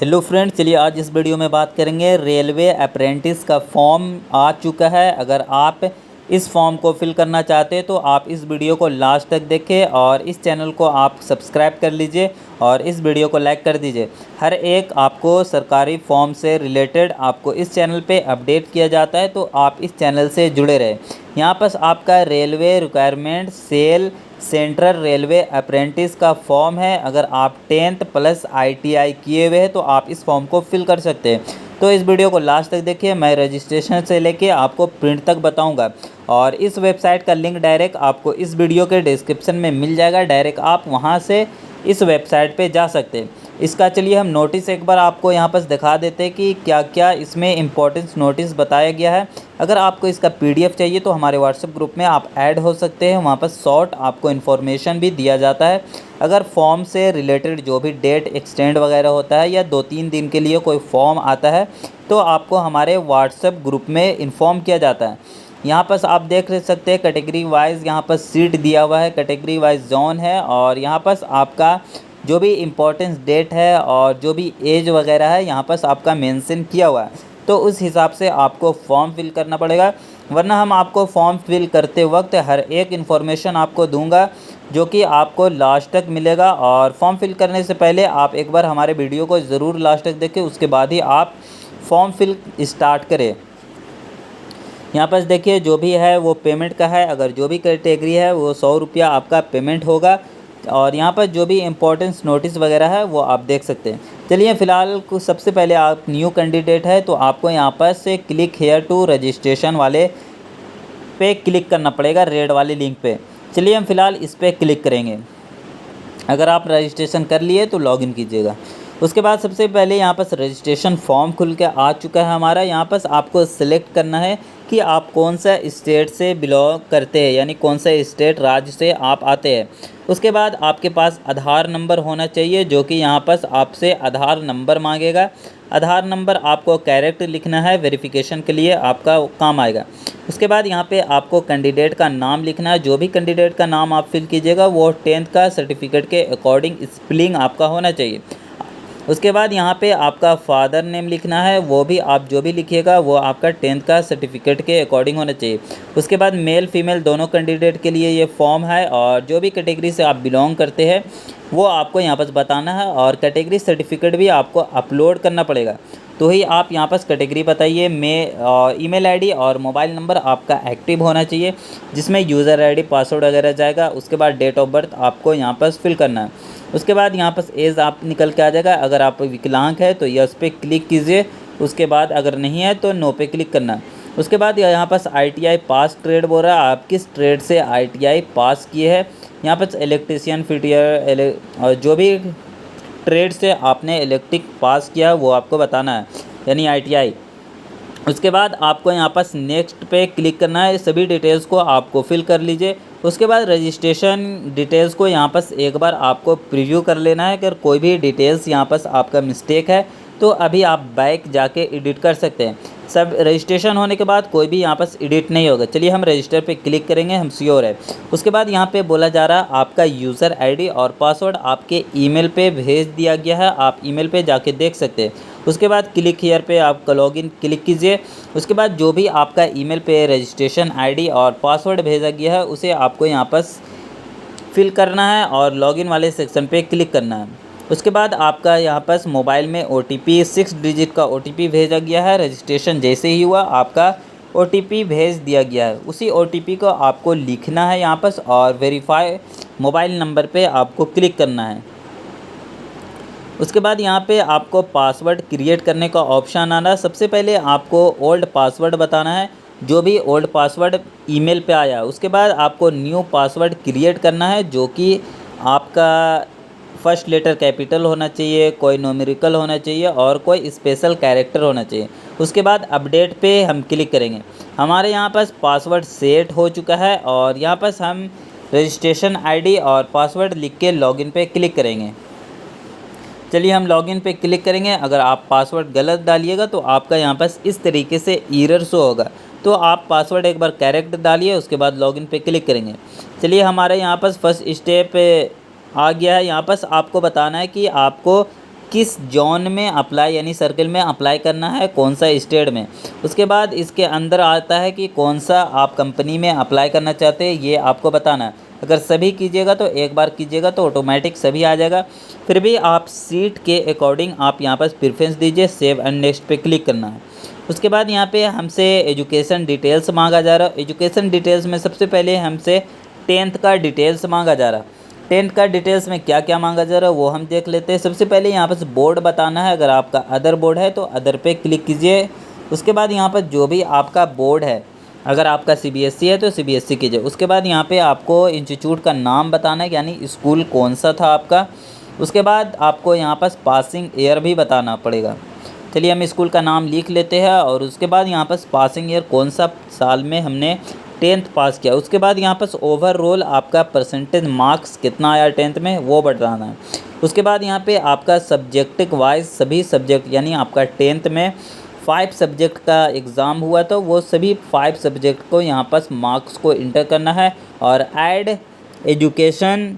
Hello friends, चलिए आज इस वीडियो में बात करेंगे। रेलवे अप्रेंटिस का फॉर्म आ चुका है। अगर आप इस फॉर्म को फिल करना चाहते हैं तो आप इस वीडियो को लास्ट तक देखें और इस चैनल को आप सब्सक्राइब कर लीजिए और इस वीडियो को लाइक कर दीजिए। हर एक आपको सरकारी फॉर्म से रिलेटेड आपको इस चैनल पे अपडेट किया जाता है, तो आप इस चैनल से जुड़े रहें। यहाँ पर आपका railway requirement cell central railway apprentice का फॉर्म है। अगर आप 10th प्लस ITI किए हुए हैं तो आप इस फॉर्म को फिल कर सकते हैं। तो इस वीडियो को लास्ट तक देखिए, मैं रजिस्ट्रेशन से लेके आपको प्रिंट तक बताऊंगा और इस वेबसाइट का लिंक डायरेक्ट आपको इस वीडियो के डिस्क्रिप्शन में मिल जाएगा। डायरेक्ट आप वहां से इस वेबसाइट पे जा सकते हैं। इसका चलिए हम नोटिस एक बार आपको यहाँ पर दिखा देते हैं कि क्या क्या इसमें इम्पोर्टेंस नोटिस बताया गया है। अगर आपको इसका PDF चाहिए तो हमारे व्हाट्सएप ग्रुप में आप ऐड हो सकते हैं। वहाँ पर शॉर्ट आपको इन्फॉर्मेशन भी दिया जाता है। अगर फॉर्म से रिलेटेड जो भी डेट एक्सटेंड वगैरह होता है या 2-3 दिन के लिए कोई फॉर्म आता है तो आपको हमारे व्हाट्सएप ग्रुप में इन्फॉर्म किया जाता है। यहाँ पर आप देख सकते हैं कैटेगरी वाइज यहाँ पर सीट दिया हुआ है, कैटेगरी वाइज जोन है और यहाँ पर आपका जो भी इम्पोर्टेंस डेट है और जो भी एज वगैरह है यहाँ पर आपका मेंशन किया हुआ है। तो उस हिसाब से आपको फॉर्म फिल करना पड़ेगा, वरना हम आपको फॉर्म फिल करते वक्त हर एक इन्फॉर्मेशन आपको दूंगा जो कि आपको लास्ट तक मिलेगा। और फॉर्म फिल करने से पहले आप एक बार हमारे वीडियो को ज़रूर लास्ट तक देखें, उसके बाद ही आप फॉर्म फिल स्टार्ट करें। यहाँ पर देखिए जो भी है वो पेमेंट का है। अगर जो भी कैटेगरी है वो 100 रुपया आपका पेमेंट होगा और यहाँ पर जो भी इम्पोर्टेंस नोटिस वगैरह है वो आप देख सकते हैं। चलिए फ़िलहाल कुछ सबसे पहले आप न्यू कैंडिडेट है तो आपको यहाँ पर से क्लिक हेयर टू रजिस्ट्रेशन वाले पे क्लिक करना पड़ेगा, रेड वाले लिंक पे। चलिए हम फ़िलहाल इस पर क्लिक करेंगे। अगर आप रजिस्ट्रेशन कर लिए तो लॉगिन कीजिएगा। उसके बाद सबसे पहले यहाँ पर रजिस्ट्रेशन फॉर्म खुल के आ चुका है हमारा। यहाँ पर आपको सिलेक्ट करना है कि आप कौन सा स्टेट से बिलोंग करते हैं, यानी कौन सा स्टेट राज्य से आप आते हैं। उसके बाद आपके पास आधार नंबर होना चाहिए, जो कि यहाँ पर आपसे आधार नंबर मांगेगा। आधार नंबर आपको करेक्ट लिखना है, वेरिफिकेशन के लिए आपका काम आएगा। उसके बाद यहाँ पे आपको कैंडिडेट का नाम लिखना है। जो भी कैंडिडेट का नाम आप फिल कीजिएगा वो 10th का सर्टिफिकेट के अकॉर्डिंग स्पेलिंग आपका होना चाहिए। उसके बाद यहाँ पे आपका फादर नेम लिखना है, वो भी आप जो भी लिखिएगा वो आपका 10th का सर्टिफिकेट के अकॉर्डिंग होना चाहिए। उसके बाद मेल फीमेल दोनों कैंडिडेट के लिए ये फॉर्म है और जो भी कैटेगरी से आप बिलोंग करते हैं वो आपको यहाँ पर बताना है और कैटेगरी सर्टिफिकेट भी आपको अपलोड करना पड़ेगा। तो ही आप यहाँ पर कैटेगरी बताइए। ईमेल आईडी और मोबाइल नंबर आपका एक्टिव होना चाहिए, जिसमें यूज़र आईडी पासवर्ड वगैरह जाएगा। उसके बाद डेट ऑफ बर्थ आपको यहाँ पर फिल करना है। उसके बाद यहाँ पर एज आप निकल के आ जाएगा। अगर आप विकलांग है तो यस पे क्लिक कीजिए। उसके बाद अगर नहीं है तो नो पे क्लिक करना है। उसके बाद यहाँ पर ITI पास ट्रेड बोल रहा है, आप किस ट्रेड से ITI पास किए हैं। यहाँ पर इलेक्ट्रीशियन, फिटियर और जो भी ट्रेड से आपने इलेक्ट्रिक पास किया वो आपको बताना है, यानी ITI। उसके बाद आपको यहाँ पर नेक्स्ट पे क्लिक करना है। सभी डिटेल्स को आपको फिल कर लीजिए। उसके बाद रजिस्ट्रेशन डिटेल्स को यहाँ पर एक बार आपको प्रीव्यू कर लेना है। अगर कोई भी डिटेल्स यहाँ पर आपका मिस्टेक है तो अभी आप बैक जाके एडिट कर सकते हैं। सब रजिस्ट्रेशन होने के बाद कोई भी यहाँ पर एडिट नहीं होगा। चलिए हम रजिस्टर पे क्लिक करेंगे, हम श्योर है। उसके बाद यहाँ पे बोला जा रहा है आपका यूज़र आईडी और पासवर्ड आपके ईमेल पे भेज दिया गया है, आप ईमेल पे जाके देख सकते हैं। उसके बाद क्लिक हियर पे आपका लॉगिन क्लिक कीजिए। उसके बाद जो भी आपका ईमेल पे रजिस्ट्रेशन आईडी और पासवर्ड भेजा गया है उसे आपको यहाँ पर फिल करना है और लॉगिन वाले सेक्शन पे क्लिक करना है। उसके बाद आपका यहाँ पर मोबाइल में OTP 6 डिजिट का OTP भेजा गया है। रजिस्ट्रेशन जैसे ही हुआ आपका OTP भेज दिया गया है। उसी OTP को आपको लिखना है यहाँ पर और वेरीफाई मोबाइल नंबर पे आपको क्लिक करना है। उसके बाद यहाँ पे आपको पासवर्ड क्रिएट करने का ऑप्शन आना है। सबसे पहले आपको ओल्ड पासवर्ड बताना है, जो भी ओल्ड पासवर्ड ईमेल पे आया। उसके बाद आपको न्यू पासवर्ड क्रिएट करना है, जो कि आपका फर्स्ट लेटर कैपिटल होना चाहिए, कोई न्यूमेरिकल होना चाहिए और कोई स्पेशल कैरेक्टर होना चाहिए। उसके बाद अपडेट पे हम क्लिक करेंगे। हमारे यहाँ पास पासवर्ड सेट हो चुका है और यहाँ पास हम रजिस्ट्रेशन आईडी और पासवर्ड लिख के लॉगिन पे क्लिक करेंगे। चलिए हम लॉगिन पे क्लिक करेंगे। अगर आप पासवर्ड गलत डालिएगा तो आपका यहाँ पास इस तरीके से एरर शो होगा, तो आप पासवर्ड एक बार करेक्ट डालिए, उसके बाद लॉगिन पे क्लिक करेंगे। चलिए हमारे यहाँ पास फर्स्ट स्टेप आ गया है। यहाँ पर आपको बताना है कि आपको किस जोन में अप्लाई यानी सर्किल में अप्लाई करना है, कौन सा स्टेट में। उसके बाद इसके अंदर आता है कि कौन सा आप कंपनी में अप्लाई करना चाहते हैं, ये आपको बताना है। अगर सभी कीजिएगा तो एक बार कीजिएगा तो ऑटोमेटिक सभी आ जाएगा। फिर भी आप सीट के अकॉर्डिंग आप यहाँ पर प्रेफरेंस दीजिए, सेव एंड नेक्स्ट पे क्लिक करना है। उसके बाद यहाँ पे हमसे एजुकेशन डिटेल्स मांगा जा रहा है। एजुकेशन डिटेल्स में सबसे पहले हमसे 10th का डिटेल्स मांगा जा रहा है। 10th का डिटेल्स में क्या क्या मांगा जा रहा है वो हम देख लेते हैं। सबसे पहले यहाँ पर बोर्ड बताना है, अगर आपका अदर बोर्ड है तो अदर पे क्लिक कीजिए। उसके बाद यहाँ पर जो भी आपका बोर्ड है, अगर आपका CBSE है तो CBSE कीजिए। उसके बाद यहाँ पे आपको इंस्टीट्यूट का नाम बताना है, यानी स्कूल कौन सा था आपका। उसके बाद आपको यहाँ पर पासिंग ईयर भी बताना पड़ेगा। चलिए हम स्कूल का नाम लिख लेते हैं और उसके बाद यहाँ पर पासिंग ईयर कौन सा साल में हमने 10th पास किया। उसके बाद यहाँ पर ओवरऑल आपका परसेंटेज मार्क्स कितना आया 10th में वो बताना है। उसके बाद यहाँ पे आपका सब्जेक्ट वाइज सभी सब्जेक्ट, यानी आपका 10th में 5 सब्जेक्ट का एग्ज़ाम हुआ तो वो सभी 5 सब्जेक्ट को यहाँ पर मार्क्स को इंटर करना है और ऐड एजुकेशन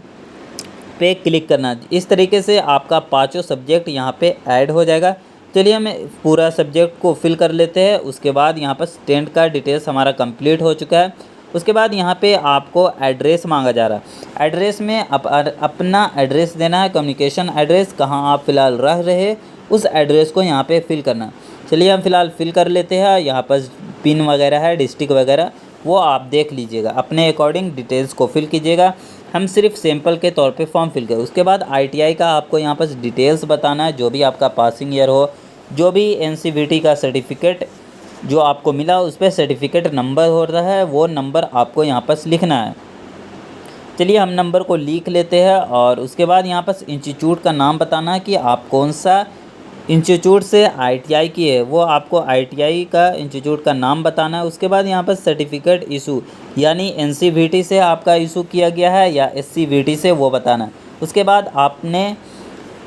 पे क्लिक करना है। इस तरीके से आपका 5 सब्जेक्ट यहाँ पे ऐड हो जाएगा। चलिए हम पूरा सब्जेक्ट को फिल कर लेते हैं। उसके बाद यहाँ पर 10th का डिटेल्स हमारा कंप्लीट हो चुका है। उसके बाद यहाँ पे आपको एड्रेस मांगा जा रहा है। एड्रेस में अपना एड्रेस देना है, कम्युनिकेशन एड्रेस, कहाँ आप फ़िलहाल रह रहे उस एड्रेस को यहाँ पे फिल करना। चलिए हम फ़िलहाल फिल कर लेते हैं। यहाँ पर पिन वगैरह है, डिस्ट्रिक्ट वगैरह, वो आप देख लीजिएगा, अपने अकॉर्डिंग डिटेल्स को फिल कीजिएगा। हम सिर्फ सैंपल के तौर पे फॉर्म फिल करें। उसके बाद ITI का आपको यहाँ पर डिटेल्स बताना है, जो भी आपका पासिंग ईयर हो, जो भी NCVT का सर्टिफिकेट जो आपको मिला उस पर सर्टिफिकेट नंबर होता है, वो नंबर आपको यहाँ पर लिखना है। चलिए हम नंबर को लिख लेते हैं और उसके बाद यहाँ पर इंस्टीट्यूट का नाम बताना है कि आप कौन सा इंस्टीट्यूट से ITI की है, वो आपको ITI का इंस्टीट्यूट का नाम बताना है। उसके बाद यहाँ पर सर्टिफिकेट इशू, यानी NCVT से आपका इशू किया गया है या SCVT से, वो बताना है। उसके बाद आपने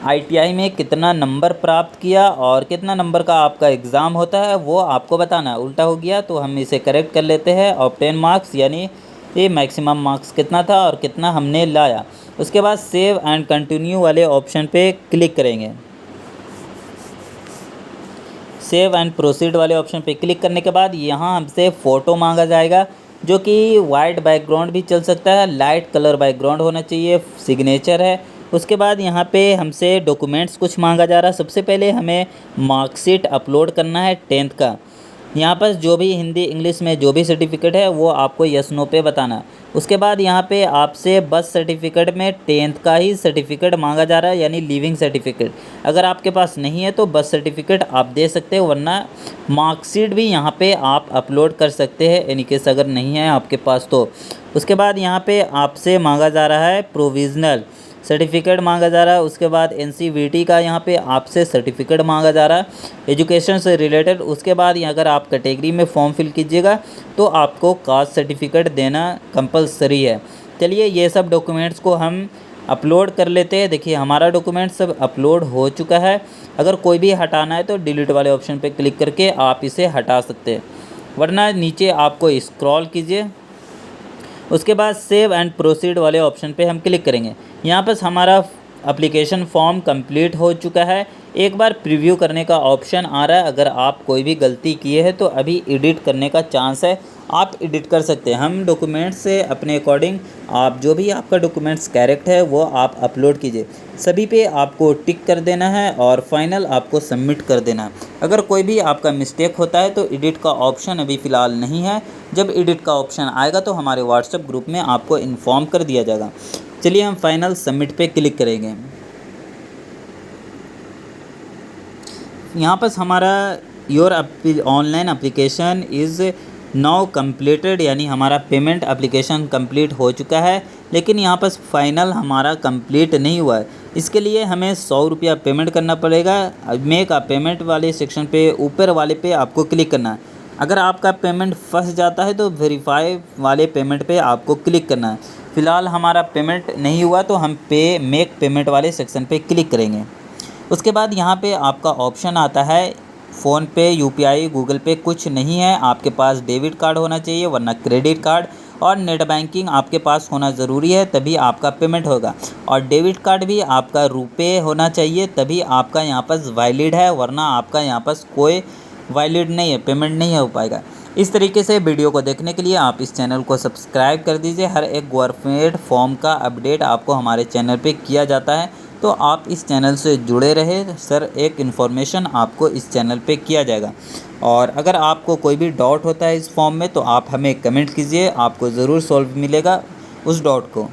ITI में कितना नंबर प्राप्त किया और कितना नंबर का आपका एग्ज़ाम होता है वो आपको बताना है। उल्टा हो गया तो हम इसे करेक्ट कर लेते हैं। ऑब्टेन मार्क्स, यानी ये मैक्सिमम मार्क्स कितना था और कितना हमने लाया। उसके बाद सेव एंड कंटिन्यू वाले ऑप्शन पे क्लिक करेंगे। सेव एंड प्रोसीड वाले ऑप्शन पे क्लिक करने के बाद यहाँ हमसे फ़ोटो मांगा जाएगा, जो कि वाइट बैकग्राउंड भी चल सकता है, लाइट कलर बैकग्राउंड होना चाहिए, सिग्नेचर है। उसके बाद यहाँ पे हमसे डॉक्यूमेंट्स कुछ मांगा जा रहा है। सबसे पहले हमें मार्कशीट अपलोड करना है 10th का। यहाँ पर जो भी हिंदी इंग्लिश में जो भी सर्टिफिकेट है वो आपको यस नो पे बताना है। उसके बाद यहाँ पे आपसे बर्थ सर्टिफिकेट में 10th का ही सर्टिफिकेट मांगा जा रहा है, यानी लिविंग सर्टिफिकेट। अगर आपके पास नहीं है तो बर्थ सर्टिफिकेट आप दे सकते हो, वरना मार्कशीट भी यहाँ पे आप अपलोड कर सकते हैं, इन केस अगर नहीं है आपके पास तो। उसके बाद यहाँ पे आपसे मांगा जा रहा है प्रोविज़नल सर्टिफिकेट मांगा जा रहा है। उसके बाद NCVT का यहाँ पे आपसे सर्टिफिकेट मांगा जा रहा है एजुकेशन से रिलेटेड। उसके बाद अगर आप कैटेगरी में फॉर्म फिल कीजिएगा तो आपको कास्ट सर्टिफिकेट देना कंपलसरी है। चलिए ये सब डॉक्यूमेंट्स को हम अपलोड कर लेते हैं। देखिए हमारा डॉक्यूमेंट सब अपलोड हो चुका है। अगर कोई भी हटाना है तो डिलीट वाले ऑप्शन पर क्लिक करके आप इसे हटा सकते हैं, वरना नीचे आपको स्क्रॉल कीजिए। उसके बाद सेव एंड प्रोसीड वाले ऑप्शन पे हम क्लिक करेंगे। यहाँ पर हमारा एप्लीकेशन फॉर्म कंप्लीट हो चुका है। एक बार प्रीव्यू करने का ऑप्शन आ रहा है। अगर आप कोई भी गलती किए हैं तो अभी एडिट करने का चांस है, आप एडिट कर सकते हैं। हम डॉक्यूमेंट्स से अपने अकॉर्डिंग आप जो भी आपका डॉक्यूमेंट्स करेक्ट है वो आप अपलोड कीजिए। सभी पे आपको टिक कर देना है और फाइनल आपको सबमिट कर देना है। अगर कोई भी आपका मिस्टेक होता है तो एडिट का ऑप्शन अभी फ़िलहाल नहीं है। जब एडिट का ऑप्शन आएगा तो हमारे व्हाट्सएप ग्रुप में आपको इन्फॉर्म कर दिया जाएगा। चलिए हम फाइनल सबमिट पे क्लिक करेंगे। यहाँ पर हमारा your online application is now completed, यानी हमारा पेमेंट एप्लीकेशन कंप्लीट हो चुका है, लेकिन यहाँ पर फाइनल हमारा कंप्लीट नहीं हुआ है। इसके लिए हमें 100 रुपया पेमेंट करना पड़ेगा। मेक आ पेमेंट वाले सेक्शन पे ऊपर वाले पे आपको क्लिक करना है। अगर आपका पेमेंट फंस जाता है तो वेरीफाई वाले पेमेंट पे आपको क्लिक करना है। फ़िलहाल हमारा पेमेंट नहीं हुआ तो हम मेक पेमेंट वाले सेक्शन पे क्लिक करेंगे। उसके बाद यहाँ पे आपका ऑप्शन आता है फ़ोन पे, UPI, गूगल पे कुछ नहीं है। आपके पास डेबिट कार्ड होना चाहिए, वरना क्रेडिट कार्ड। और नेट बैंकिंग आपके पास होना ज़रूरी है, तभी आपका पेमेंट होगा। और डेबिट कार्ड भी आपका रुपए होना चाहिए, तभी आपका यहाँ पर वैलिड है, वरना आपका यहाँ पर कोई वैलिड नहीं है, पेमेंट नहीं हो पाएगा। इस तरीके से वीडियो को देखने के लिए आप इस चैनल को सब्सक्राइब कर दीजिए। हर एक गवर्नमेंट फॉर्म का अपडेट आपको हमारे चैनल पे किया जाता है, तो आप इस चैनल से जुड़े रहे सर, एक इन्फॉर्मेशन आपको इस चैनल पे किया जाएगा। और अगर आपको कोई भी डाउट होता है इस फॉर्म में, तो आप हमें कमेंट कीजिए, आपको ज़रूर सॉल्व मिलेगा उस डाउट को।